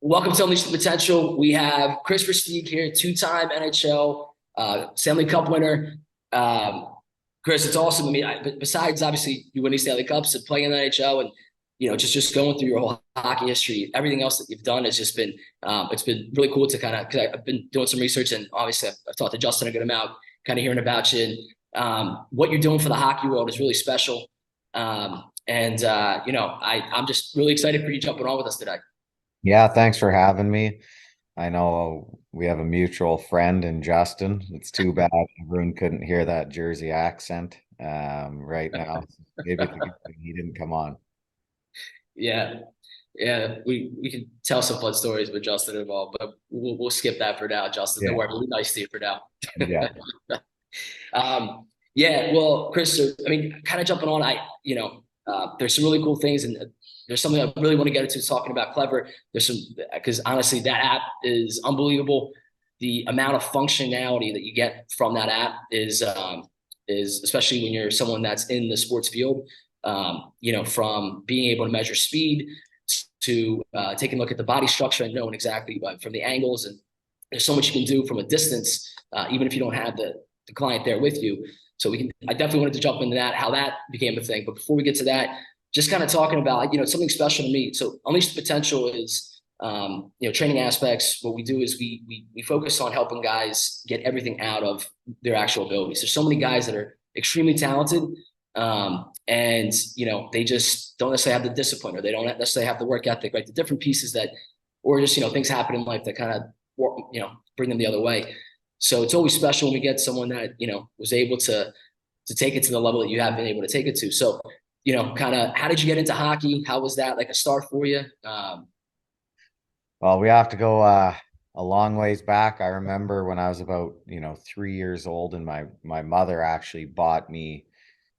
Welcome to Unleash the Potential. We have Kris Versteeg here, two-time NHL Stanley Cup winner. Um, Kris, it's awesome. I mean, besides obviously you winning Stanley Cups and playing in the NHL, and just going through your whole hockey history, everything else that you've done has just been it's been really cool to kind of, because I've been doing some research, and obviously I've talked to Justin a good amount, kind of hearing about you, and what you're doing for the hockey world is really special. I'm just really excited for you jumping on with us today. Yeah, thanks for having me. I know we have a mutual friend in Justin. It's too bad everyone couldn't hear that Jersey accent right now. Maybe it's a good thing he didn't come on. Yeah, yeah, we can tell some fun stories with Justin involved, but we'll skip that for now. Justin, don't Yeah, worry, we'll be nice to you for now. yeah, Yeah, well, Kris, so, I mean, kind of jumping on, there's some really cool things, and there's something I really want to get into talking about Klevr. There's some, because honestly, that app is unbelievable. The amount of functionality that you get from that app is especially when you're someone that's in the sports field. From being able to measure speed to taking a look at the body structure and knowing exactly from the angles, and there's so much you can do from a distance, even if you don't have the client there with you. So I definitely wanted to jump into that, how that became a thing. But before we get to that, just kind of talking about, something special to me. So Unleash the Potential is, training aspects. What we do is we focus on helping guys get everything out of their actual abilities. There's so many guys that are extremely talented, and they just don't necessarily have the discipline, or they don't necessarily have the work ethic, right? The different pieces that, or just things happen in life that kind of bring them the other way. So it's always special when we get someone that was able to take it to the level that you have been able to take it to. So kind of, how did you get into hockey? How was that like a start for you? Well, we have to go a long ways back. I remember when I was about, 3 years old, and my mother actually bought me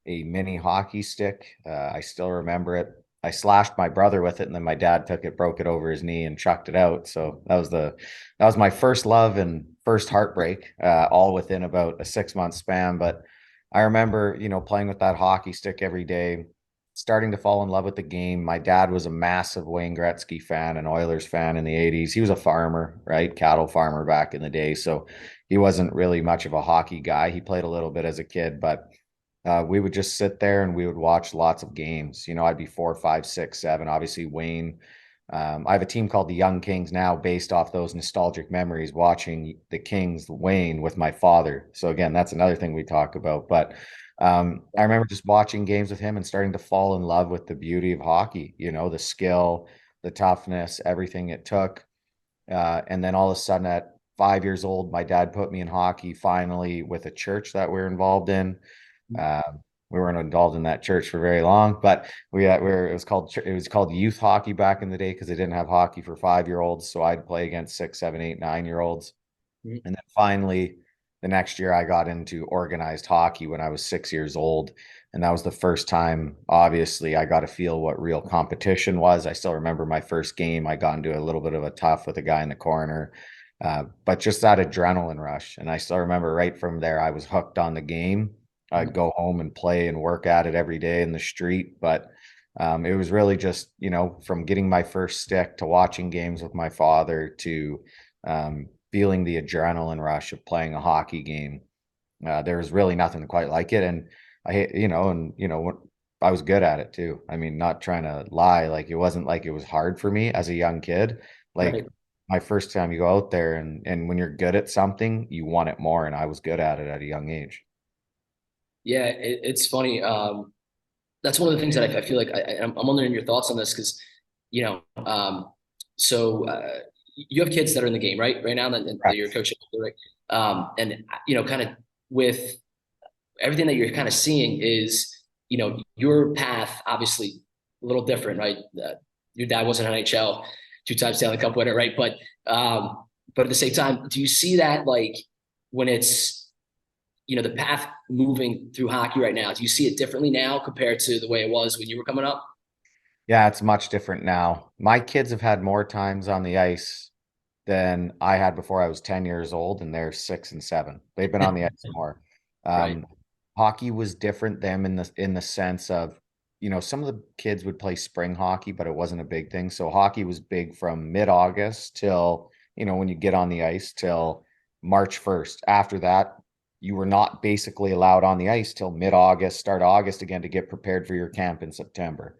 a mini hockey stick. I still remember it. I slashed my brother with it, and then my dad took it, broke it over his knee, and chucked it out. So that was my first love and first heartbreak, all within about a 6 month span. But I remember, playing with that hockey stick every day, starting to fall in love with the game. My dad was a massive Wayne Gretzky fan and Oilers fan in the 80s. He was a farmer, right? Cattle farmer back in the day. So he wasn't really much of a hockey guy. He played a little bit as a kid, but we would just sit there and we would watch lots of games. I'd be 4, 5, 6, 7. Obviously, Wayne. I have a team called the Young Kings now, based off those nostalgic memories, watching the Kings, Wayne, with my father. So again, that's another thing we talk about. But I remember just watching games with him and starting to fall in love with the beauty of hockey. The skill, the toughness, everything it took. And then all of a sudden, at 5 years old, my dad put me in hockey finally with a church that we're involved in. We weren't involved in that church for very long, but it was called youth hockey back in the day, because they didn't have hockey for 5 year olds. So I'd play against 6, 7, 8, 9 year olds. And then finally, the next year, I got into organized hockey when I was 6 years old. And that was the first time, obviously, I got to feel what real competition was. I still remember my first game. I got into a little bit of a tough with a guy in the corner, but just that adrenaline rush. And I still remember right from there, I was hooked on the game. I'd go home and play and work at it every day in the street. But it was really just, from getting my first stick to watching games with my father to feeling the adrenaline rush of playing a hockey game. There was really nothing quite like it. And I hate, I was good at it too. I mean, not trying to lie, like it wasn't like it was hard for me as a young kid. Like Right. my first time you go out there, and when you're good at something, you want it more. And I was good at it at a young age. Yeah, it's funny. That's one of the things that I feel like I'm wondering your thoughts on this, because you know, um, so you have kids that are in the game, right now, that you're Correct. coaching, right? And kind of with everything that you're kind of seeing is, your path obviously a little different, right? Your dad wasn't an NHL two-time Stanley Cup winner, right? But at the same time, do you see that, like, when it's the path moving through hockey right now? Do you see it differently now compared to the way it was when you were coming up? Yeah, it's much different now. My kids have had more times on the ice than I had before I was 10 years old, and they're 6 and 7. They've been on the ice more. Right. Um, Hockey was different them in the sense of, some of the kids would play spring hockey, but it wasn't a big thing. So hockey was big from mid-August till, when you get on the ice till March 1st. After that, you were not basically allowed on the ice till mid-August, start August again to get prepared for your camp in September.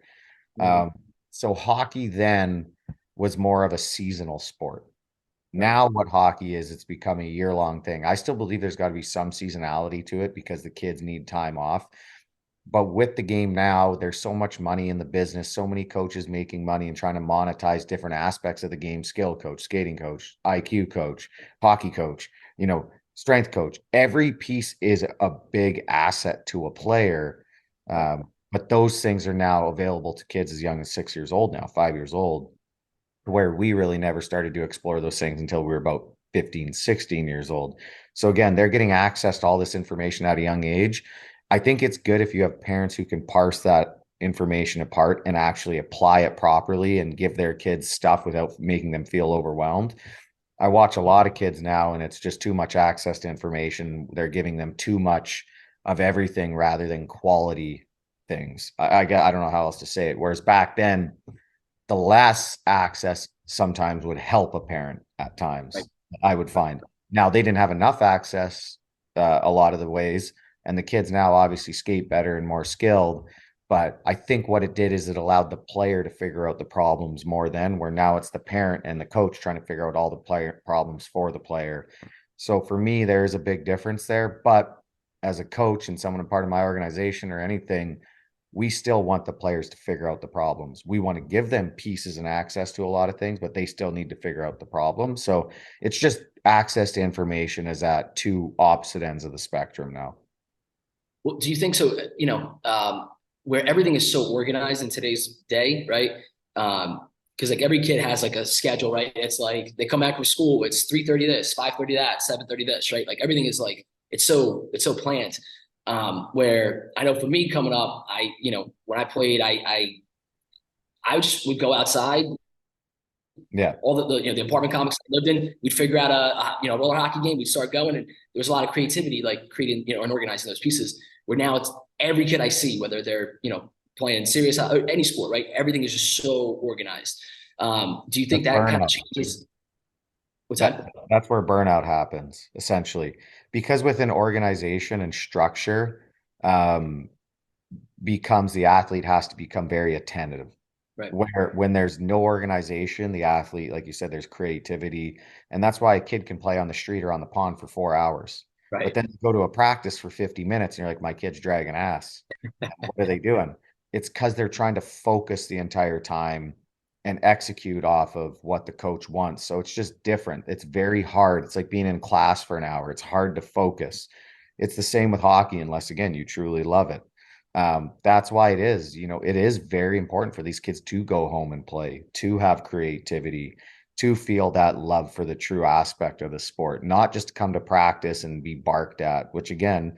Mhm. So hockey then was more of a seasonal sport. Right. Now what hockey is, it's become a year-long thing. I still believe there's got to be some seasonality to it because the kids need time off. But with the game now, there's so much money in the business, so many coaches making money and trying to monetize different aspects of the game, skill coach, skating coach, IQ coach, hockey coach, strength coach. Every piece is a big asset to a player. Right. But those things are now available to kids as young as 6 years old now, 5 years old, where we really never started to explore those things until we were about 15, 16 years old. So again, they're getting access to all this information at a young age. I think it's good if you have parents who can parse that information apart and actually apply it properly and give their kids stuff without making them feel overwhelmed. I watch a lot of kids now and it's just too much access to information. They're giving them too much of everything rather than quality things. I don't know how else to say it. Whereas back then, the less access sometimes would help a parent at Right. times, I would find. Now, they didn't have enough access a lot of the ways, and the kids now obviously skate better and more skilled. But I think what it did is it allowed the player to figure out the problems more than where now it's the parent and the coach trying to figure out all the player problems for the player. So for me, there is a big difference there. But as a coach and someone a part of my organization or anything, we still want the players to figure out the problems. We want to give them pieces and access to a lot of things, but they still need to figure out the problem. So it's just access to information is at two opposite ends of the spectrum now. Well, do you think so? Where everything is so organized in today's day, right? Because like every kid has like a schedule, right? It's like they come back from school, it's 3:30 this, 5:30 that, 7:30 this, right? Like everything is like it's so planned. Where I know for me coming up, when I played, I just would go outside, Yeah. all the apartment complex I lived in, we'd figure out a roller hockey game, we'd start going, and there was a lot of creativity, like creating, and organizing those pieces. Where now it's every kid I see, whether they're playing serious or any sport, right? Everything is just so organized. Do you The think that kind of burnout. changes? What's That that? that's where burnout happens, essentially. Because within organization and structure, um, becomes the athlete has to become very attentive. Right, Where when there's no organization, the athlete, like you said, there's creativity. And that's why a kid can play on the street or on the pond for 4 hours. But right, then you go to a practice for 50 minutes and you're like, my kid's dragging ass. What are they doing? It's because they're trying to focus the entire time and execute off of what the coach wants. So it's just different. It's very hard. It's like being in class for an hour. It's hard to focus. It's the same with hockey, unless again, you truly love it. That's why it is very important for these kids to go home and play, to have creativity, to feel that love for the true aspect of the sport, not just to come to practice and be barked at, which again,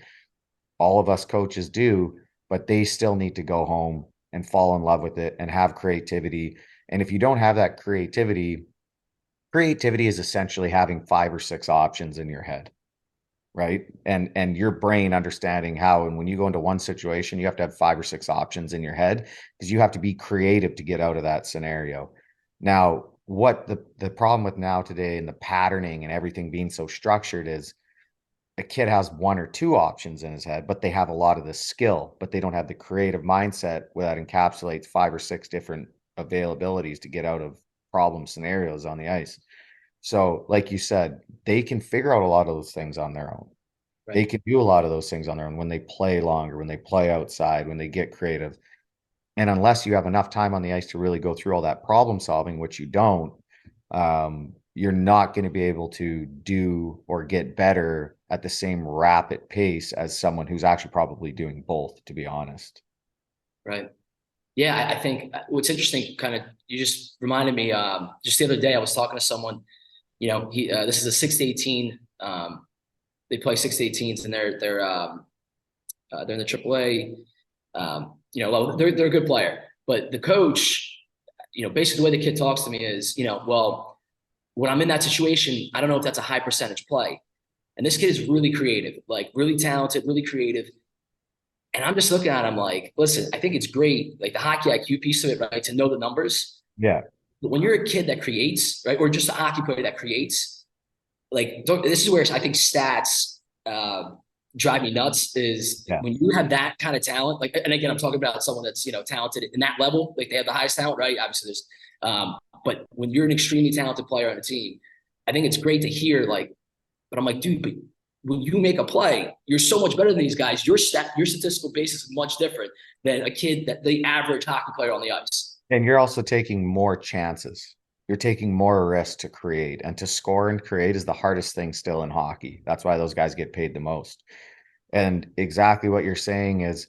all of us coaches do, but they still need to go home and fall in love with it and have creativity. And if you don't have that creativity is essentially having 5 or 6 options in your head, right? And your brain understanding how, and when you go into one situation, you have to have 5 or 6 options in your head because you have to be creative to get out of that scenario. Now, what the problem with now today and the patterning and everything being so structured is a kid has 1 or 2 options in his head, but they have a lot of the skill, but they don't have the creative mindset where that encapsulates 5 or 6 different availabilities to get out of problem scenarios on the ice. So, like you said, they can figure out a lot of those things on their own. right. They can do a lot of those things on their own when they play longer, when they play outside, when they get creative. And unless you have enough time on the ice to really go through all that problem solving, which you don't, you're not going to be able to do or get better at the same rapid pace as someone who's actually probably doing both, to be honest. Right. Yeah, I think what's interesting, kind of, you just reminded me. Just the other day, I was talking to someone. This is a 6 to 18. They play 6 to 18s, and they're in the AAA. Well, they're a good player, but the coach, basically the way the kid talks to me is, well, when I'm in that situation, I don't know if that's a high percentage play. And this kid is really creative, like really talented, really creative. And I'm just looking at him like, listen, I think it's great, like the hockey IQ piece of it, right? To know the numbers. Yeah. But when you're a kid that creates, right, or just a hockey player that creates, like this is where I think stats drive me nuts. Is Yeah. when you have that kind of talent, like, and again, I'm talking about someone that's talented in that level, like they have the highest talent, right? Obviously, but when you're an extremely talented player on a team, I think it's great to hear like, but I'm like, dude, but when you make a play, you're so much better than these guys. Your statistical basis is much different than a kid that the average hockey player on the ice. And you're also taking more chances. You're taking more risks to create, and to score and create is the hardest thing still in hockey. That's why those guys get paid the most. And exactly what you're saying is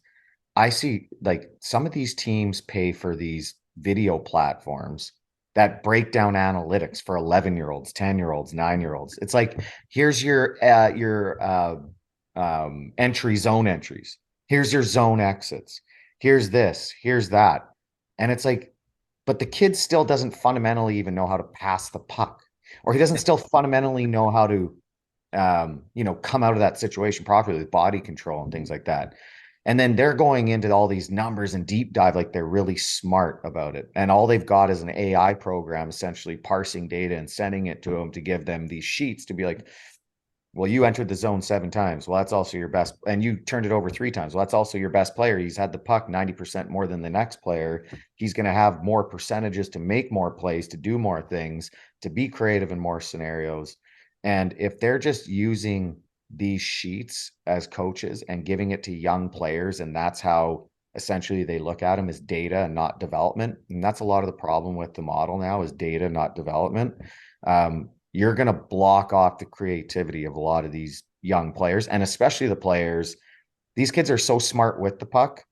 I see like some of these teams pay for these video platforms that break down analytics for 11-year-olds, 10-year-olds, 9-year-olds. It's like, here's your entry zone entries. Here's your zone exits. Here's this, here's that. And it's like, but the kid still doesn't fundamentally even know how to pass the puck, or he doesn't still fundamentally know how to come out of that situation properly with body control and things like that. And then they're going into all these numbers and deep dive like they're really smart about it. And all they've got is an AI program essentially parsing data and sending it to them to give them these sheets to be like, well, you entered the zone 7 times. Well, that's also your best. And you turned it over 3 times. Well, that's also your best player. He's had the puck 90% more than the next player. He's going to have more percentages to make more plays, to do more things, to be creative in more scenarios. And if they're just using these sheets as coaches and giving it to young players, and that's how essentially they look at them as data and not development. And that's a lot of the problem with the model now is data, not development. You're going to block off the creativity of a lot of these young players, and especially the players. These kids are so smart with the puck.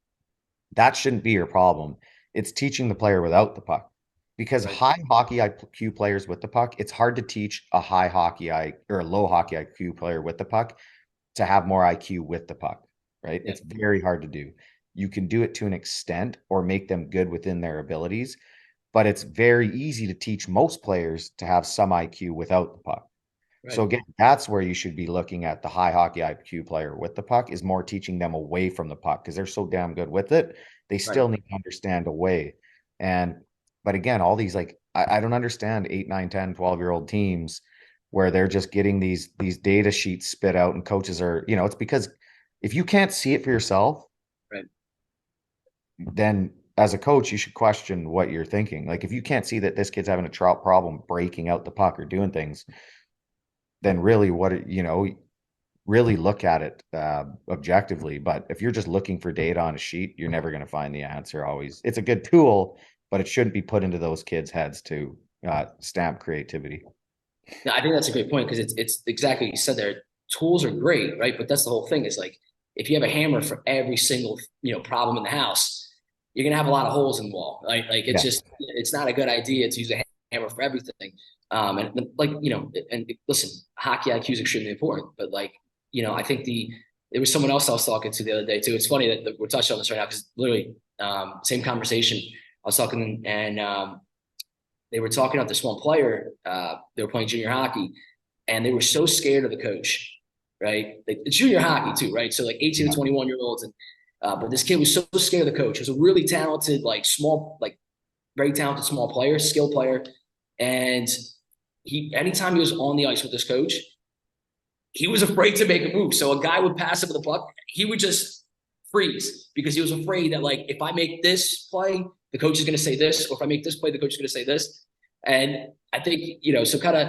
That shouldn't be your problem. It's teaching the player without the puck. Because Right. high hockey IQ players with the puck, it's hard to teach a high hockey or a low hockey IQ player with the puck to have more IQ with the puck, right? Yeah. It's very hard to do. You can do it to an extent or make them good within their abilities, but it's very easy to teach most players to have some IQ without the puck. So Right. again, that's where you should be looking at the high hockey IQ player with the puck is more teaching them away from the puck because they're so damn good with it. They Right. still need to understand away. And but again, all these like I don't understand 8, 9, 10, 12-year-old teams where they're just getting these data sheets spit out and coaches are, it's because if you can't see it for yourself, Right. then as a coach, you should question what you're thinking. Like if you can't see that this kid's having a trout problem breaking out the puck or doing things, then really really look at it objectively. But if you're just looking for data on a sheet, you're never going to find the answer always. It's a good tool, but it shouldn't be put into those kids' heads to stamp creativity. Now, I think that's a great point because it's exactly what you said there. Tools are great, right? But that's the whole thing is like if you have a hammer for every single problem in the house, you're gonna have a lot of holes in the wall, right? Like Yeah. it's not a good idea to use a hammer for everything. And like and listen, hockey IQ is extremely important, but like I think there was someone else I was talking to the other day too. It's funny that we're touching on this right now because literally same conversation. I was talking and they were talking about this one player. They were playing junior hockey, and they were so scared of the coach, right? Like it's junior hockey too, right? So like 18 to Yeah. 21-year-olds, and but this kid was so scared of the coach. He was a really talented, like small, like very talented small player, skill player, and anytime he was on the ice with this coach, he was afraid to make a move. So a guy would pass him with the puck, he would just freeze because he was afraid that like if I make this play, the coach is going to say this, or if I make this play, the coach is going to say this. And I think so kind of.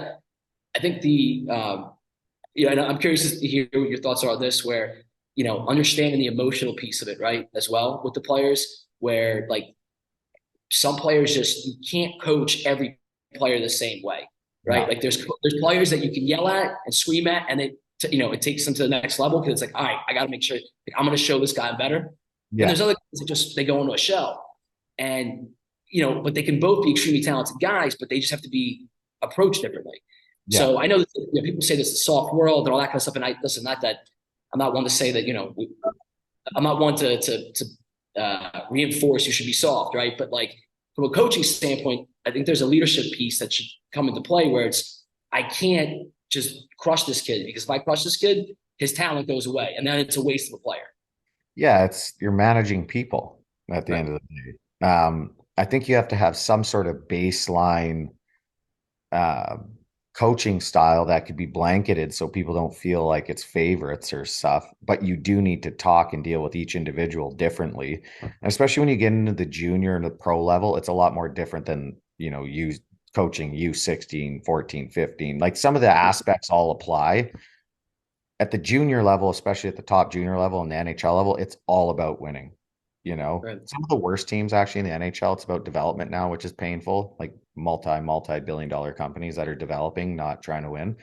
I think and I'm curious to hear what your thoughts are on this, where understanding the emotional piece of it, right, as well with the players, where like some players just you can't coach every player the same way, right? No. Like there's players that you can yell at and scream at, and it takes them to the next level because it's like, all right, I got to make sure like, I'm going to show this guy better. And Yeah. there's other guys that just they go into a shell, and but they can both be extremely talented guys, but they just have to be approached differently. Yeah. So I know that people say this is a soft world and all that kind of stuff, and I listen, not that I'm not one to say that I'm not one to reinforce you should be soft, right? But like from a coaching standpoint, I think there's a leadership piece that should come into play where it's I can't just crush this kid because if I crush this kid, his talent goes away, and then it's a waste of a player. Yeah, it's you're managing people at the Right. end of the day. I think you have to have some sort of baseline uh, coaching style that could be blanketed so people don't feel like it's favorites or stuff. But you do need to talk and deal with each individual differently. And especially when you get into the junior and the pro level, it's a lot more different than, you coaching U16, 14, 15. Like some of the aspects all apply. At the junior level, especially at the top junior level and the NHL level, it's all about winning. Right. Some of the worst teams actually in the NHL, it's about development now, which is painful. Like multi-billion-dollar companies that are developing, not trying to win.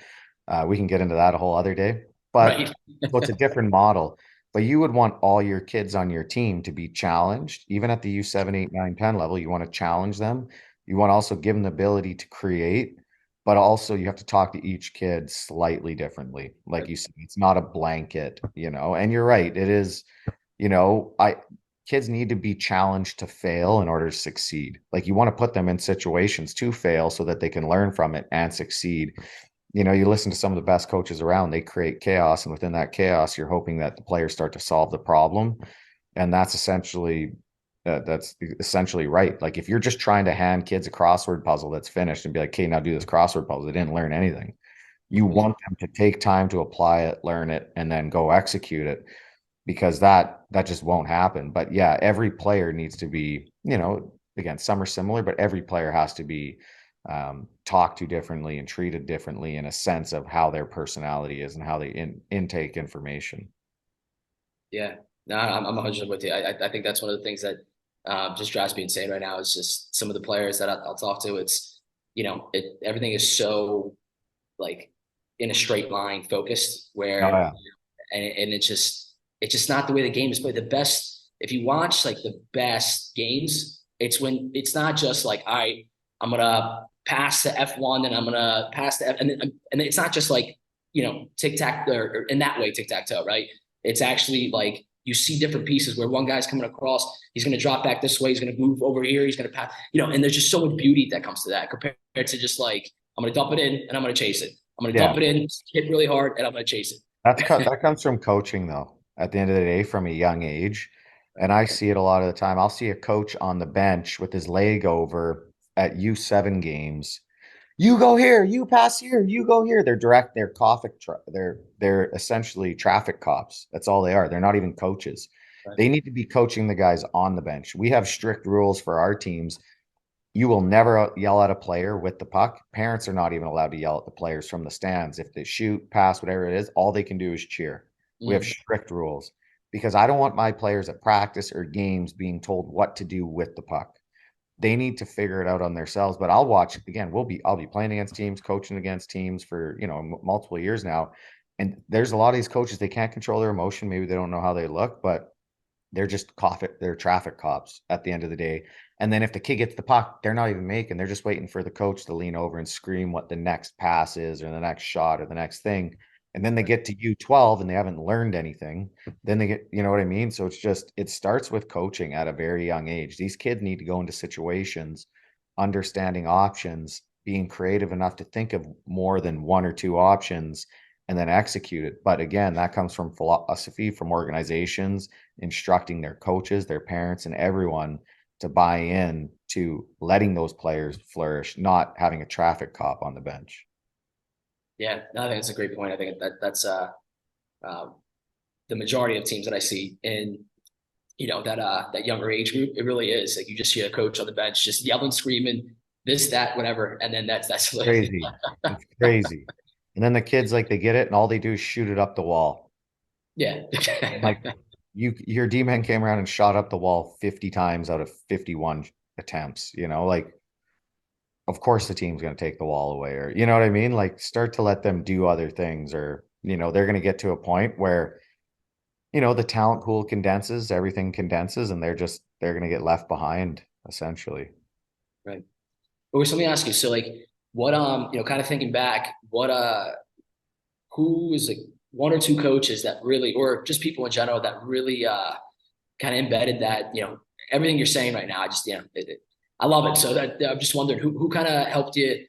We can get into that a whole other day, but Right. so it's a different model. But you would want all your kids on your team to be challenged, even at the U7, 8, 9, 10 level. You want to challenge them. You want to also give them the ability to create, but also you have to talk to each kid slightly differently. Like Right. you said, it's not a blanket, and you're right. It is, I kids need to be challenged to fail in order to succeed. Like you want to put them in situations to fail so that they can learn from it and succeed. You listen to some of the best coaches around, they create chaos, and within that chaos, you're hoping that the players start to solve the problem. And that's essentially right. Like if you're just trying to hand kids a crossword puzzle that's finished and be like, okay, now do this crossword puzzle, they didn't learn anything. You Mhm. want them to take time to apply it, learn it, and then go execute it, because that just won't happen. But yeah, every player needs to be, again, some are similar, but every player has to be talked to differently and treated differently in a sense of how their personality is and how they intake information. Yeah. No, I'm 100% with you. I think that's one of the things that just drives me insane right now is just some of the players that I'll talk to. It's, everything is so like in a straight line focused Oh where, yeah. and it's just not the way the game is played. The best, if you watch like the best games, it's when it's not just like, all right, I'm gonna pass to F1 and I'm gonna pass to F, and it's not just like, tic tac or in that way tic tac toe, right? It's actually like you see different pieces where one guy's coming across, he's gonna drop back this way, he's gonna move over here, he's gonna pass, and there's just so much beauty that comes to that compared to just like I'm gonna dump it in and I'm gonna chase it. I'm gonna Yeah. dump it in, hit really hard, and I'm gonna chase it. That comes from coaching though, at the end of the day, from a young age. And I see it a lot of the time. I'll see a coach on the bench with his leg over at U7 games. You go here, you pass here, you go here. They're they're essentially traffic cops. That's all they are. They're not even coaches. Right. They need to be coaching the guys on the bench. We have strict rules for our teams. You will never yell at a player with the puck. Parents are not even allowed to yell at the players from the stands. If they shoot, pass, whatever it is, all they can do is cheer. We have Mm, strict rules because I don't want my players at practice or games being told what to do with the puck. They need to figure it out on themselves. But I'll watch again. I'll be playing against teams, coaching against teams for multiple years now, and there's a lot of these coaches, they can't control their emotion. Maybe they don't know how they look, but they're traffic cops at the end of the day. And then if the kid gets the puck, they're not even making, they're just waiting for the coach to lean over and scream what the next pass is or the next shot or the next thing. And then they right. get to U12 and they haven't learned anything. Then they get, you know what I mean? So it starts with coaching at a very young age. These kids need to go into situations, understanding options, being creative enough to think of more than one or two options and then execute it. But again, that comes from philosophy, from organizations instructing their coaches, their parents, and everyone to buy in to letting those players flourish, not having a traffic cop on the bench. Yeah, no, I think it's a great point. I think that's um, the majority of teams that I see in that younger age group. It really is like you just see a coach on the bench just yelling, screaming, this, that, whatever, and then that's like, Crazy. It's crazy. And then the kids, like, they get it and all they do is shoot it up the wall. yeah, Like, your D-man came around and shot up the wall 50 times out of 51 attempts, like, of course the team's going to take the wall away, or you know what I mean? Like, start to let them do other things, or they're going to get to a point where the talent pool condenses, everything condenses, and they're going to get left behind essentially. right. But let me ask you. So like, what kind of thinking back, what who is like one or two coaches that really, or just people in general that really kind of embedded that, everything you're saying right now. I just, I love it. So that I'm just wondering who kind of helped you,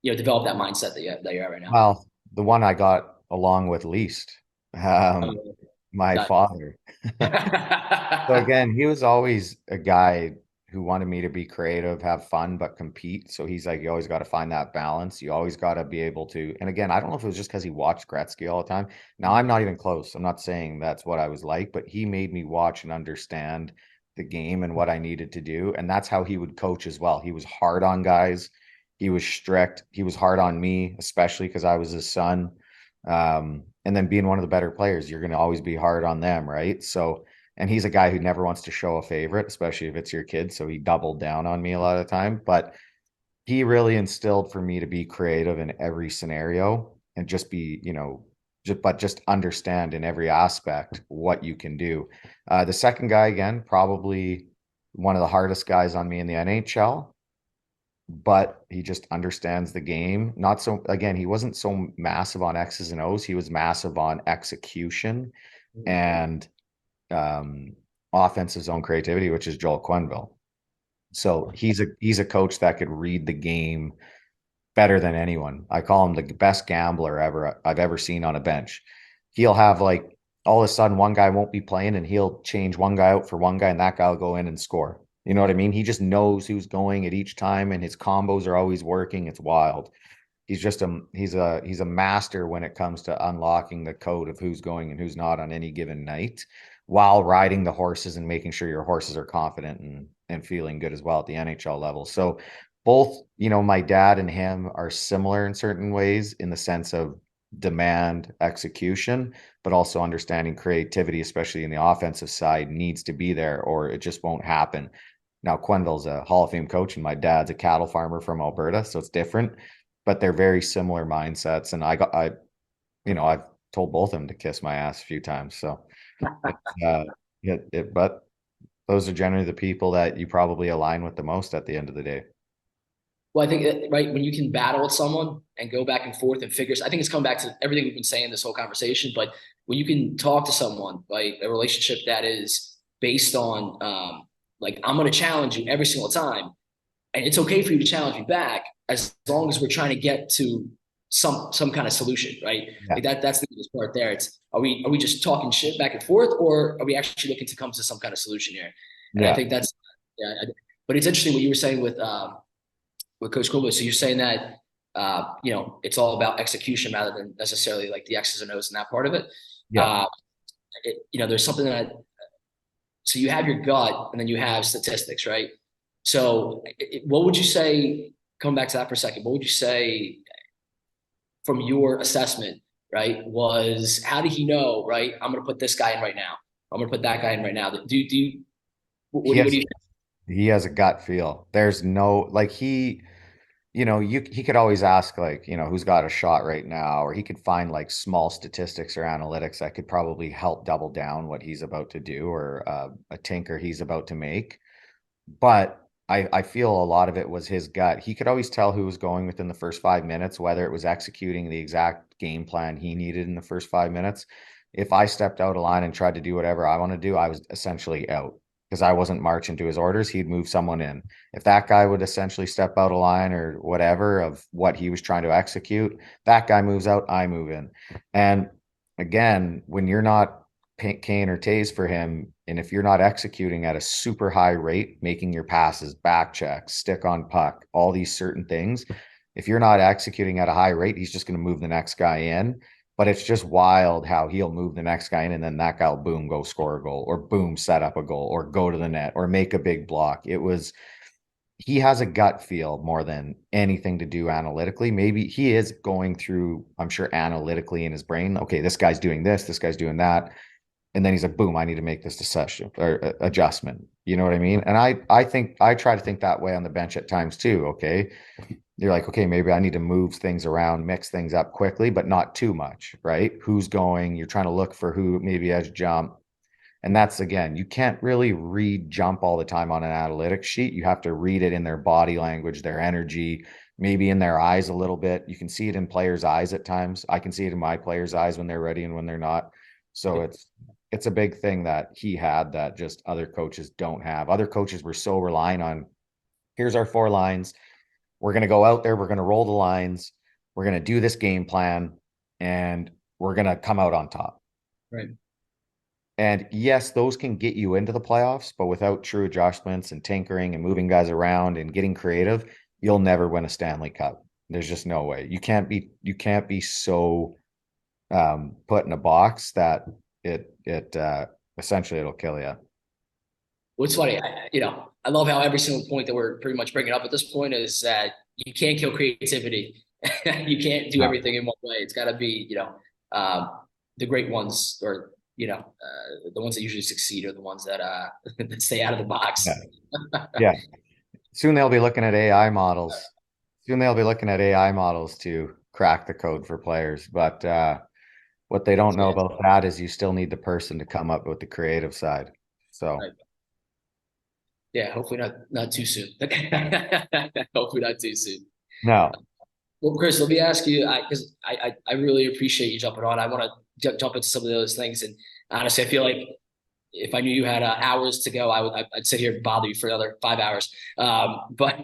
develop that mindset that you're at right now. Well, the one I got along with least, um, Oh, My Got father. So it. again, he was always a guy who wanted me to be creative, have fun, but compete. So he's like, you always got to find that balance. You always got to be able to. And again, I don't know if it was just because he watched Gretzky all the time. Now, I'm not even close. I'm not saying that's what I was like, but he made me watch and understand the game and what I needed to do. And that's how he would coach as well. He was hard on guys. He was strict. He was hard on me, especially because I was his son. And then being one of the better players, you're going to always be hard on them, right? So, and he's a guy who never wants to show a favorite, especially if it's your kid. So he doubled down on me a lot of the time. But he really instilled for me to be creative in every scenario and just be, just understand in every aspect what you can do. The second guy, again, probably one of the hardest guys on me in the NHL, but he just understands the game. Not so, again, he wasn't so massive on X's and O's. He was massive on execution and um, offensive zone creativity, which is Joel Quenneville. So he's a coach that could read the game better than anyone. I call him the best gambler I've ever seen on a bench. He'll have like all of a sudden one guy won't be playing and he'll change one guy out for one guy and that guy will go in and score. You know what I mean? He just knows who's going at each time and his combos are always working. It's wild. He's a master when it comes to unlocking the code of who's going and who's not on any given night while riding the horses and making sure your horses are confident and feeling good as well at the NHL level. So both, my dad and him are similar in certain ways in the sense of demand execution, but also understanding creativity, especially in the offensive side, needs to be there or it just won't happen. Now, Quenville's a Hall of Fame coach, and my dad's a cattle farmer from Alberta, so it's different, but they're very similar mindsets. And I've told both of them to kiss my ass a few times. So, it, but those are generally the people that you probably align with the most at the end of the day. Well, I think that, right, when you can battle with someone and go back and forth and figure, I think it's come back to everything we've been saying this whole conversation. But when you can talk to someone, right, a relationship that is based on, like, I'm going to challenge you every single time, and it's okay for you to challenge me back as long as we're trying to get to some kind of solution, right? Yeah. Like that's the biggest part there. It's are we just talking shit back and forth, or are we actually looking to come to some kind of solution here? And I Yeah. think that's yeah. But it's interesting what you were saying with Coach Kubo. So you're saying that it's all about execution rather than necessarily like the X's and O's and that part of it. Yeah. Uh, there's something that so you have your gut and then you have statistics, right? So what would you say? Come back to that for a second. What would you say from your assessment? Right? Was how did he know? Right? I'm going to put this guy in right now. I'm going to put that guy in right now. Do you? He What do has you? he has a gut feel. There's no like he could always ask like, who's got a shot right now, or he could find like small statistics or analytics that could probably help double down what he's about to do or a tinker he's about to make. But I feel a lot of it was his gut. He could always tell who was going within the first 5 minutes, whether it was executing the exact game plan he needed in the first 5 minutes. If I stepped out of line and tried to do whatever I want to do, I was essentially out because I wasn't marching to his orders. He'd move someone in. If that guy would essentially step out of line or whatever of what he was trying to execute, that guy moves out, I move in. And again, when you're not cane or tase for him, and if you're not executing at a super high rate, making your passes, back checks, stick on puck, all these certain things, if you're not executing at a high rate, he's just going to move the next guy in. But it's just wild how he'll move the next guy in and then that guy will boom, go score a goal or boom, set up a goal or go to the net or make a big block. He has a gut feel more than anything to do analytically. Maybe he is going through, I'm sure, analytically in his brain. Okay, this guy's doing this guy's doing that. And then he's like, boom, I need to make this decision or adjustment. You know what I mean? And I think I try to think that way on the bench at times too. Okay. You're like, okay, maybe I need to move things around, mix things up quickly, but not too much, right? Who's going? You're trying to look for who maybe has jump. And that's again, you can't really read jump all the time on an analytics sheet. You have to read it in their body language, their energy, maybe in their eyes a little bit. You can see it in players' eyes at times. I can see it in my players' eyes when they're ready and when they're not. So it's a big thing that he had that just other coaches don't have. Other coaches were so relying on here's our four lines. We're going to go out there, we're going to roll the lines, we're going to do this game plan, and we're going to come out on top. Right. And yes, those can get you into the playoffs, but without true adjustments and tinkering and moving guys around and getting creative, you'll never win a Stanley Cup. There's just no way. You can't be so put in a box that it essentially it'll kill you. What's funny, I love how every single point that we're pretty much bringing up at this point is that you can't kill creativity. You can't do Yeah. everything in one way. It's got to be, the great ones, or the ones that usually succeed are the ones that that stay out of the Yeah. box. Yeah. Soon they'll be looking at AI models. Soon they'll be looking at AI models to crack the code for players. But what they don't know Yeah, about that is you still need the person to come up with the creative side. So right. Yeah, hopefully not too soon. Hopefully not too soon. no, Well, Kris, let me ask you, because I really appreciate you jumping on. I want to jump into some of those things, and honestly, I feel like if I knew you had hours to go, I'd sit here and bother you for another 5 hours. But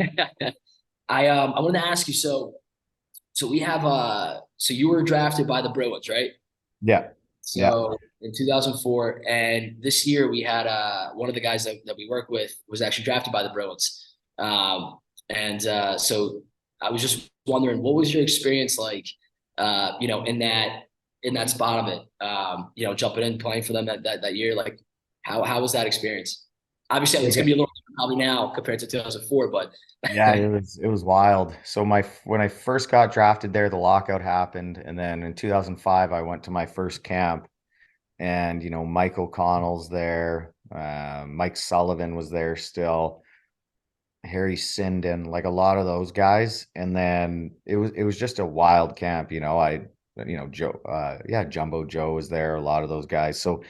I wanted to ask you, so we have so you were drafted by the Bruins, right? yeah, yeah, So in 2004, and this year we had one of the guys that we work with was actually drafted by the Bruins. And so I was just wondering, what was your experience like, in that spot of it? Jumping in, playing for them that year. Like, how was that experience? Obviously, it's gonna be a little different probably now compared to 2004, but yeah. It was wild. So my when I first got drafted there, the lockout happened, and then in 2005, I went to my first camp, and Mike O'Connell's there, Mike Sullivan was there still, Harry Sinden, like a lot of those guys. And then it was just a wild camp. Joe, yeah, Jumbo Joe was there, a lot of those guys. So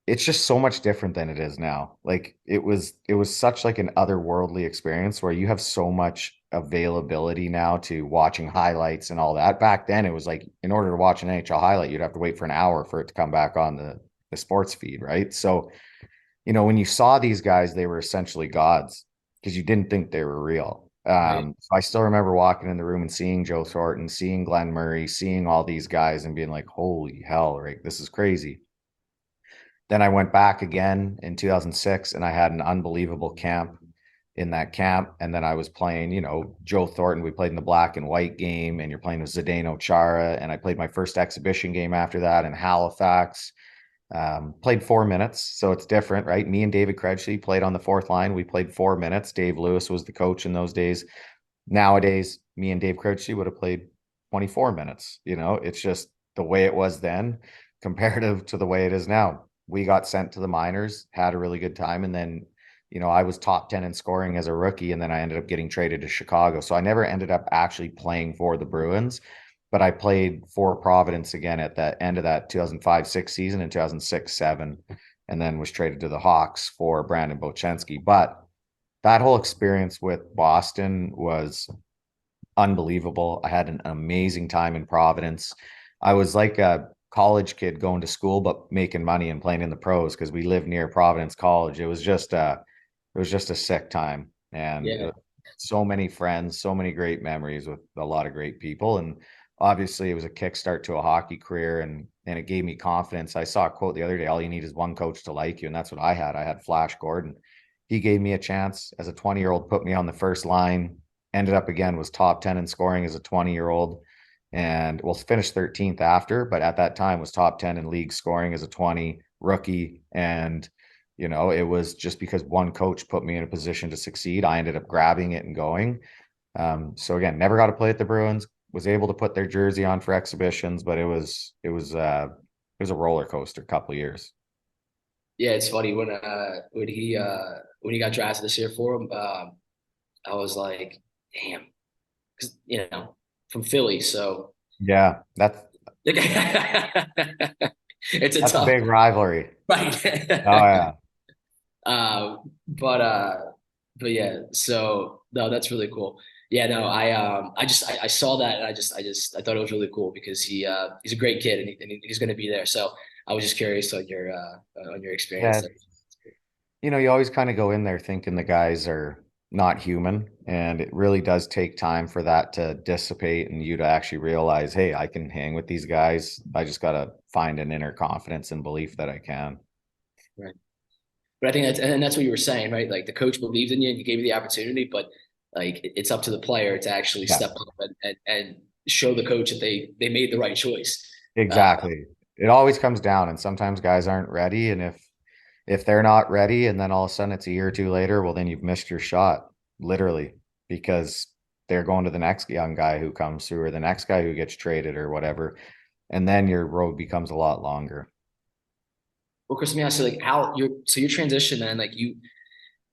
it's just so much different than it is now. Like it was such like an otherworldly experience where you have so much availability now to watching highlights and all that. Back then it was like in order to watch an NHL highlight, you'd have to wait for an hour for it to come back on the sports feed, right? So, when you saw these guys, they were essentially gods because you didn't think they were real. right. So I still remember walking in the room and seeing Joe Thornton, seeing Glenn Murray, seeing all these guys and being like, holy hell, right? This is crazy. Then I went back again in 2006 and I had an unbelievable camp in that camp. And then I was playing, Joe Thornton. We played in the black and white game, and you're playing with Zdeno Chara. And I played my first exhibition game after that in Halifax. Played 4 minutes, so it's different, right? Me and David Kretschy played on the fourth line. We played 4 minutes. Dave Lewis was the coach in those days. Nowadays, me and Dave Kretschy would have played 24 minutes. It's just the way it was then comparative to the way it is now. We got sent to the minors, had a really good time, and then I was top 10 in scoring as a rookie, and then I ended up getting traded to Chicago. So I never ended up actually playing for the Bruins, but I played for Providence again at the end of that 2005-06 season in 2006-07, and then was traded to the Hawks for Brandon Bochenski. But that whole experience with Boston was unbelievable. I had an amazing time in Providence. I was like a college kid going to school but making money and playing in the pros because we lived near Providence College. It was just a sick time, and Yeah, so many friends, so many great memories with a lot of great people. And obviously it was a kickstart to a hockey career, and it gave me confidence. I saw a quote the other day, all you need is one coach to like you, and that's what I had. I had Flash Gordon. He gave me a chance as a 20-year-old, put me on the first line, ended up again, was top 10 in scoring as a 20-year-old, and well, finished 13th after, but at that time was top 10 in league scoring as a 20 rookie. And it was just because one coach put me in a position to succeed. I ended up grabbing it and going. So again, never got to play at the Bruins, was able to put their jersey on for exhibitions, but it was a roller coaster couple of years. yeah. It's funny when he got drafted this year for him. I was like, damn, because from Philly, so Yeah, that's it's a that's a tough big rivalry. Oh right. yeah. uh, but uh, but yeah, so no, that's really cool. Yeah, no, I saw that, and I thought it was really cool because he's a great kid, and he's going to be there. So I was just curious on your experience Yeah, there. you always kind of go in there thinking the guys are not human, and it really does take time for that to dissipate and you to actually realize, hey, I can hang with these guys. I just got to find an inner confidence and belief that I can. Right. But I think that's what you were saying, right? Like the coach believed in you and he gave you the opportunity, but like it's up to the player to actually Yeah, step up and show the coach that they made the right choice. Uh, exactly. It always comes down, and sometimes guys aren't ready. And if they're not ready, and then all of a sudden it's a year or two later, well, then you've missed your shot, literally, because they're going to the next young guy who comes through, or the next guy who gets traded, or whatever, and then your road becomes a lot longer. well, Chris, let me ask you, like, how your transition, man, like you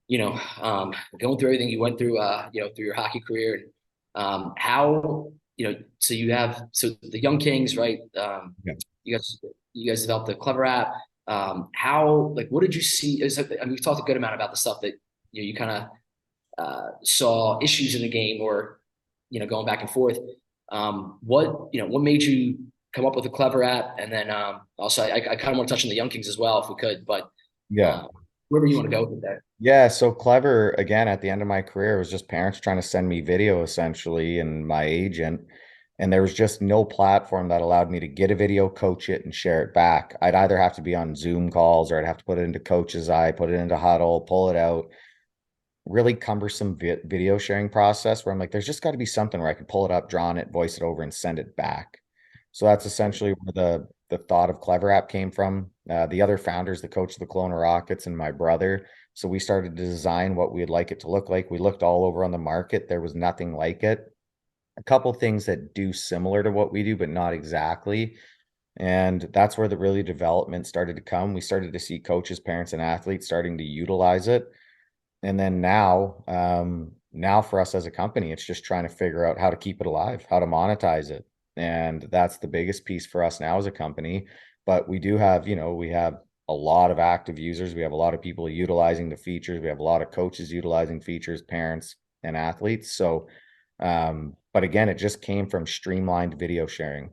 know, going through everything you went through, through your hockey career, and how, so you have, so the Young Kings, right? Yeah. You guys, you guys developed the Klevr app. How, like, what did you see? I mean, we've talked a good amount about the stuff that you kind of saw issues in the game, or going back and forth. What made you come up with a Klevr app? And then also, I kind of want to touch on the Young Kings as well, if we could, but Yeah. uh, wherever you want to go with that. Yeah, so Klevr, again, at the end of my career, was just parents trying to send me video essentially, and my agent. And there was just no platform that allowed me to get a video, coach it, and share it back. I'd either have to be on Zoom calls, or I'd have to put it into Coach's Eye, put it into Huddle, pull it out. Really cumbersome video sharing process where I'm like, there's just got to be something where I can pull it up, draw on it, voice it over, and send it back. So that's essentially where the thought of Klevr app came from. The other founders, the coach of the Kelowna Rockets and my brother. So we started to design what we'd like it to look like. We looked all over on the market. There was nothing like it. A couple things that do similar to what we do, but not exactly. And that's where the really development started to come. We started to see coaches, parents, and athletes starting to utilize it. And then now for us as a company, it's just trying to figure out how to keep it alive, how to monetize it. And that's the biggest piece for us now as a company. But we do have, we have a lot of active users. We have a lot of people utilizing the features. We have a lot of coaches utilizing features, parents and athletes. So, but again, it just came from streamlined video sharing.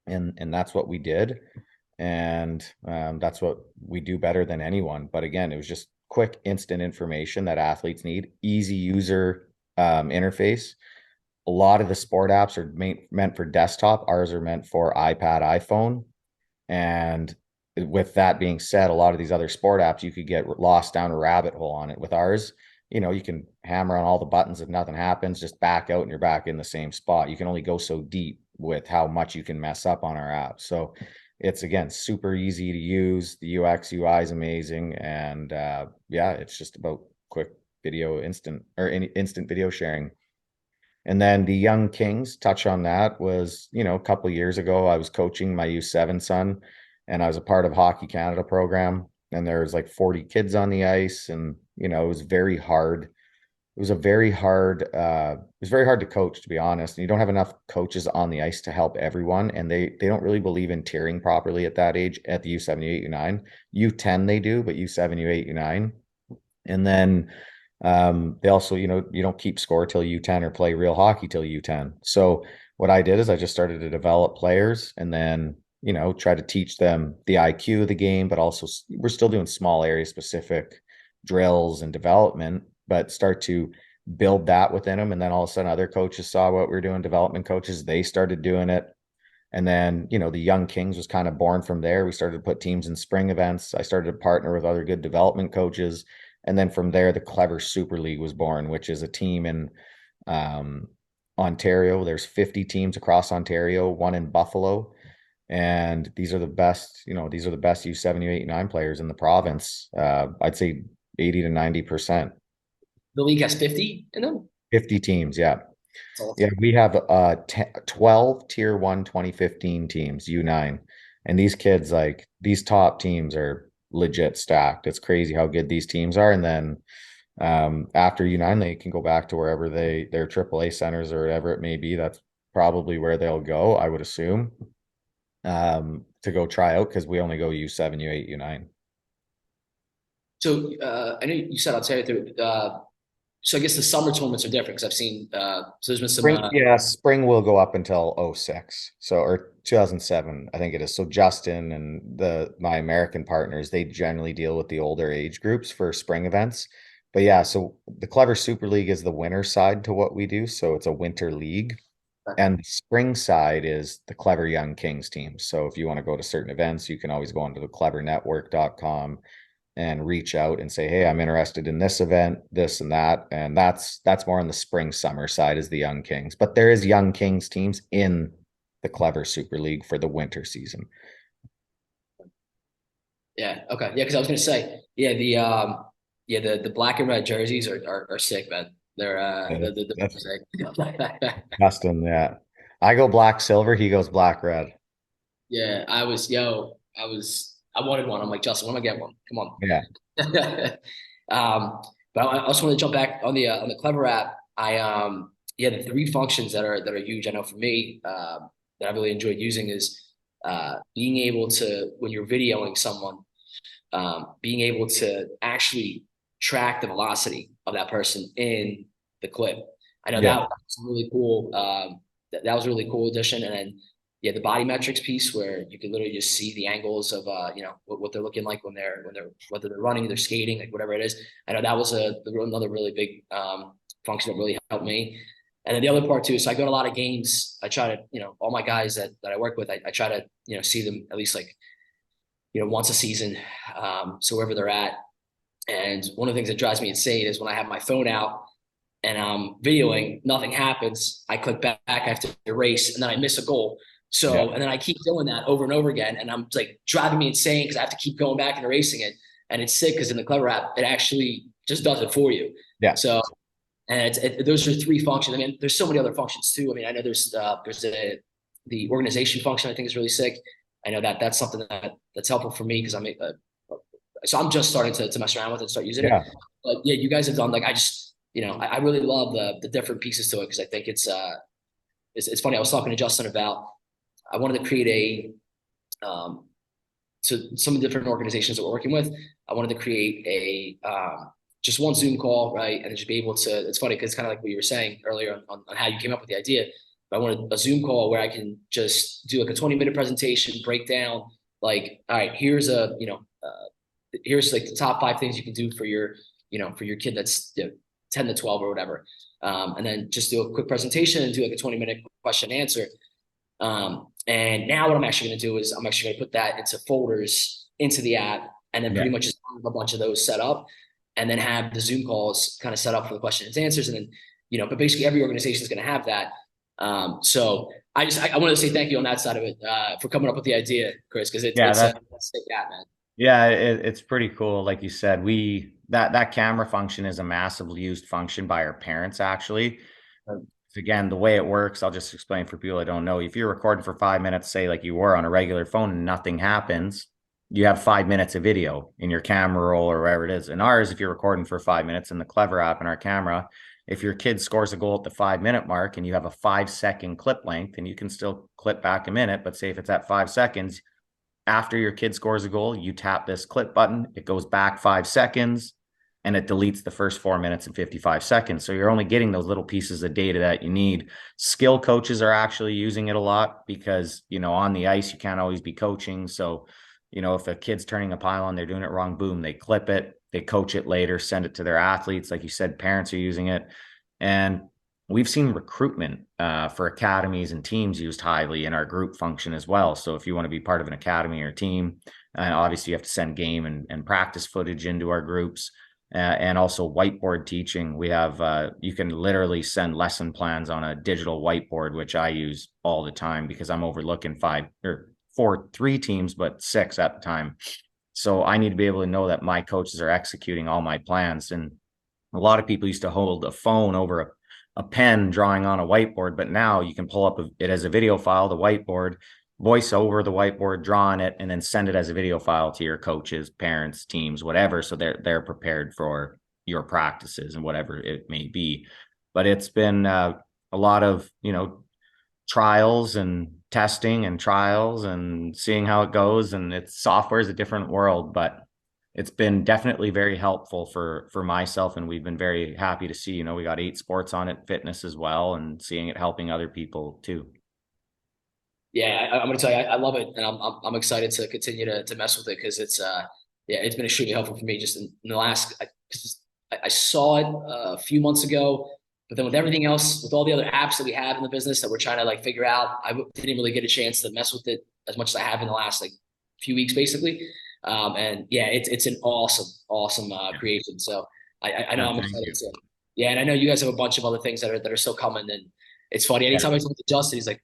And that's what we did. And that's what we do better than anyone. But again, it was just quick, instant information that athletes need, easy user interface. A lot of the sport apps are meant for desktop. Ours are meant for iPad, iPhone. And with that being said, a lot of these other sport apps, you could get lost down a rabbit hole on it. With ours, you can hammer on all the buttons. If nothing happens, just back out and you're back in the same spot. You can only go so deep with how much you can mess up on our app. So it's, again, super easy to use. The UX UI is amazing. And yeah, it's just about quick video, instant video sharing. And then the Young Kings, touch on that, was, a couple of years ago, I was coaching my U7 son, and I was a part of Hockey Canada program. And there was like 40 kids on the ice, and it was very hard. It was very hard to coach, to be honest. And you don't have enough coaches on the ice to help everyone, and they don't really believe in tiering properly at that age, at the U7, U8, U9. U10 they do, but U7, U8, U9. And then they also, you don't keep score till U10 or play real hockey till U10. So what I did is I just started to develop players, and then, try to teach them the IQ of the game, but also we're still doing small area specific drills and development, but start to build that within them. And then all of a sudden other coaches saw what we were doing, development coaches, they started doing it. And then, the Young Kings was kind of born from there. We started to put teams in spring events. I started to partner with other good development coaches. And then from there, the Klevr Super League was born, which is a team in um, Ontario. There's 50 teams across Ontario, one in Buffalo. And these are the best, these are the best U7, U8, U9 players in the province. I'd say 80 to 90%. The league has 50 in them. 50 teams, yeah. That's awesome. Yeah, we have 12 tier 1 2015 teams, U9. And these kids, like, these top teams are legit stacked. It's crazy how good these teams are. And then after U9, they can go back to wherever their AAA centers or whatever it may be. That's probably where they'll go, I would assume, to go try out, because we only go U7, U8, U9. So I know you said Ontario through. So I guess the summer tournaments are different because I've seen. So there's been some. Spring, yeah, spring will go up until '06. So, or 2007, I think it is. So Justin and my American partners, they generally deal with the older age groups for spring events. But yeah, so the Klevr Super League is the winter side to what we do. So it's a winter league. And the spring side is the Klevr Young Kings team. So if you want to go to certain events, you can always go onto the klevrnetwork.com. and reach out and say, hey, I'm interested in this event, this and that. And that's more on the spring summer side is the Young Kings. But there is Young Kings teams in the Klevr Super League for the winter season. Yeah. Okay. Yeah. Because I was gonna say, yeah, the black and red jerseys are sick, man. They're they're That's sick. Justin, yeah. I go black silver, he goes black red. Yeah. I wanted one. I'm like, Justin, when am I getting one? Come Yeah. on. But I also want to jump back on the Clever app. Yeah, the three functions that are huge. I know for me, that I really enjoyed using is being able to, when you're videoing someone, being able to actually track the velocity of that person in the clip. I know Yeah. that was really cool. That was a really cool addition. And then, yeah, the body metrics piece where you can literally just see the angles of, what they're looking like whether they're running, they're skating, like whatever it is. I know that was another really big function that really helped me. And then the other part too, so I go to a lot of games. I try to, all my guys that I work with, I try to, see them at least like, once a season. So wherever they're at. And one of the things that drives me insane is when I have my phone out and I'm videoing, nothing happens. I click back, I have to erase, and then I miss a goal. Yeah. So, and then I keep doing that over and over again. And I'm like driving me insane because I have to keep going back and erasing it. And it's sick because in the Klevr app, it actually just does it for you. Yeah. So, and those are three functions. I mean, there's so many other functions too. I mean, I know there's the organization function. I think is really sick. I know that's something that's helpful for me because so I'm just starting to mess around with it and start using it. Yeah. But yeah, you guys have done like I really love the different pieces to it because I think it's funny. I was talking to Justin about I wanted to create to some of the different organizations that we're working with. I wanted to create just one Zoom call, right? And just be able to, it's funny because it's kind of like what you were saying earlier on how you came up with the idea. But I wanted a Zoom call where I can just do like a 20-minute presentation, break down like, all right, here's like the top 5 things you can do for for your kid that's 10 to 12 or whatever. And then just do a quick presentation and do like a 20-minute question and answer. And now what I'm actually going to do is I'm actually going to put that into folders into the app and then Yeah. pretty much just have a bunch of those set up and then have the Zoom calls kind of set up for the questions and answers. And then, but basically every organization is going to have that. So I want to say thank you on that side of it, for coming up with the idea, Kris, because Yeah. it's a sick app, man. Yeah, it's pretty cool. Like you said, that camera function is a massively used function by our parents, actually. Again, the way it works, I'll just explain for people that don't know. If you're recording for 5 minutes, say like you were on a regular phone and nothing happens, you have 5 minutes of video in your camera roll or wherever it is. In ours, if you're recording for 5 minutes in the Klevr app in our camera, if your kid scores a goal at the 5 minute mark and you have a 5 second clip length, and you can still clip back a minute, but say if it's at 5 seconds, after your kid scores a goal, you tap this clip button, it goes back 5 seconds, and it deletes the first 4 minutes and 55 seconds. So you're only getting those little pieces of data that you need. Skill coaches are actually using it a lot because, on the ice, you can't always be coaching. So, if a kid's turning a pylon, they're doing it wrong, boom, they clip it, they coach it later, send it to their athletes. Like you said, parents are using it. And we've seen recruitment for academies and teams used highly in our group function as well. So if you want to be part of an academy or team, obviously you have to send game and practice footage into our groups, and also whiteboard teaching. We have, you can literally send lesson plans on a digital whiteboard, which I use all the time because I'm overlooking 3 teams, but 6 at the time. So I need to be able to know that my coaches are executing all my plans. And a lot of people used to hold a phone over a pen drawing on a whiteboard, but now you can pull up it as a video file, the whiteboard, voice over the whiteboard, draw on it, and then send it as a video file to your coaches, parents, teams, whatever. So they're prepared for your practices and whatever it may be. But it's been a lot of, trials and testing and trials and seeing how it goes. And software is a different world, but it's been definitely very helpful for myself, and we've been very happy to see, we got 8 sports on it, fitness as well, and seeing it helping other people too. Yeah, I'm going to tell you, I love it, and I'm excited to continue to mess with it because it's been extremely helpful for me just in the last. I saw it a few months ago, but then with everything else, with all the other apps that we have in the business that we're trying to like figure out, I didn't really get a chance to mess with it as much as I have in the last like few weeks, basically. And yeah, it's an awesome creation. So I know Yeah, I'm thank excited you. to. Yeah, and I know you guys have a bunch of other things that are still coming. And it's funny. Yeah. Anytime I talk to Justin, he's like,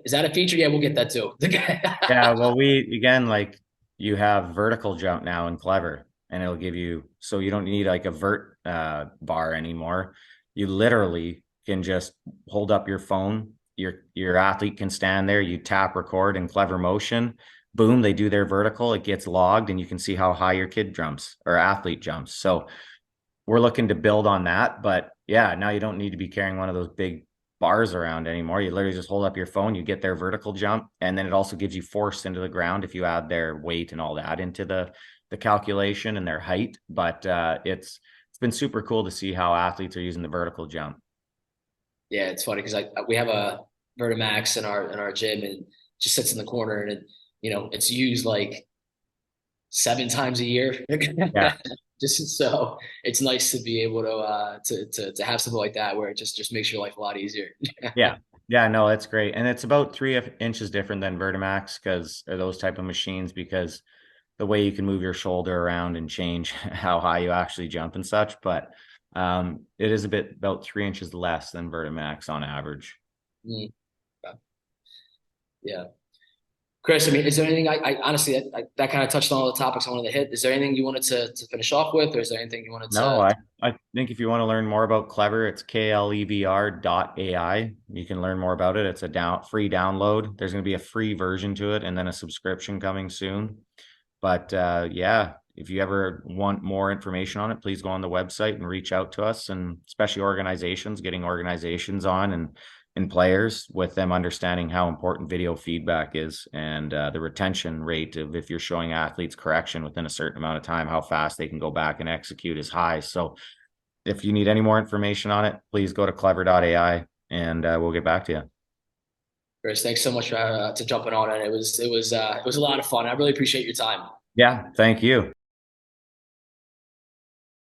"Is that a feature? Yeah, we'll get that too." Yeah, well, we again, like you have vertical jump now in Klevr, and it'll give you, so you don't need like a vert bar anymore. You literally can just hold up your phone. Your athlete can stand there. You tap record in Klevr Motion. Boom, they do their vertical. It gets logged, and you can see how high your kid jumps or athlete jumps. So we're looking to build on that. But yeah, now you don't need to be carrying one of those big bars around anymore. You literally just hold up your phone, you get their vertical jump, and then it also gives you force into the ground if you add their weight and all that into the calculation and their height. But it's been super cool to see how athletes are using the vertical jump. Yeah, it's funny because we have a Vertimax in our gym and it just sits in the corner and it's used like 7 times a year. Yeah, Just so it's nice to be able to have something like that where it just makes your life a lot easier. yeah, yeah. No, it's great, and it's about 3 inches different than Vertimax because are those type of machines because the way you can move your shoulder around and change how high you actually jump and such. But it is a bit about 3 inches less than Vertimax on average. Mm, yeah. Kris, I mean, is there anything I honestly that kind of touched on all the topics I wanted to hit. Is there anything you wanted to finish off with, or is there anything you wanted No, to? I think if you want to learn more about Klevr, it's klevr.ai. You can learn more about it. It's a free download. There's going to be a free version to it and then a subscription coming soon. But yeah, if you ever want more information on it, please go on the website and reach out to us, and especially organizations, getting organizations on and players with them understanding how important video feedback is and the retention rate of if you're showing athletes correction within a certain amount of time, how fast they can go back and execute is high. So if you need any more information on it, please go to klevr.ai and we'll get back to you. Kris, thanks so much for to jumping on it. It was a lot of fun. I really appreciate your time. Yeah, thank you.